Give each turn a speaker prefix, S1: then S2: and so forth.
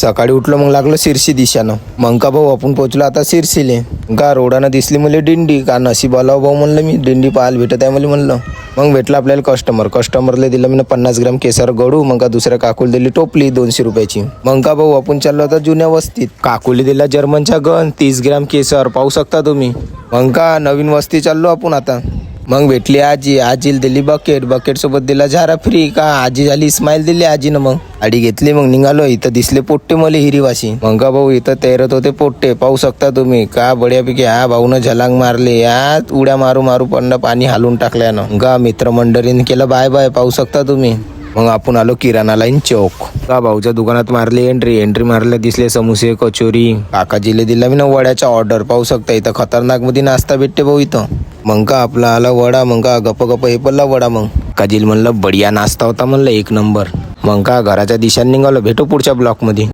S1: सकाळी उठलो मग लागलो शिरशी दिशानं. मग का भाऊ आपण पोचलो आता शिरसीले. का रोडानं दिसली मला दिंडी. का नशीब आलो भाऊ म्हणलं मी, दिंडी पाहायला भेटत आहे मला म्हणलं. मग भेटलं आपल्याला कस्टमरला दिलं मी 50 ग्राम केसर गडू. मग का दुसऱ्या काकूला दिली टोपली 200 रुपयाची. मग का भाऊ आपण चाललो होता जुन्या वस्तीत. काकूला दिला जर्मनचा गन 30 ग्राम केसर, पाहू शकता तुम्ही. मग का नवीन वस्ती चाललो आपण आता. मग भेटली आजीला दिली बकेट सोबत दिला झारा फ्री. का आजी झाली स्माईल दिली आजीनं. मग गाडी घेतली मग निघालो. इथं दिसले पोट्टे मला हिरीवाशी. मग का भाऊ इथं तैरत होते पोट्टे, पाहू शकता तुम्ही. का बढ्यापैकी हा भाऊनं झलांग मारले. या उड्या मारू पडणं पाणी हालून टाकल्यानं. का मित्रमंडळीने केलं बाय बाय, पाहू शकता तुम्ही. मग आपण आलो किराणा लाईन चौक. का भाऊच्या दुकानात मारली एंट्री मारल्या दिसले समोसे कचोरी. काकाजीले दिला मी ना वड्याचा ऑर्डर, पाहू शकता. इथं खतरनाक मध्ये नाश्ता भेटते भाऊ इथं. मग का आपला आला वडा. मग का गप्प हे पडला वडा. मग काजील म्हणलं बढिया नाश्ता होता म्हणलं, 1 नंबर. मग का घराच्या दिशेने निघालो. भेटू पुढच्या ब्लॉक मध्ये.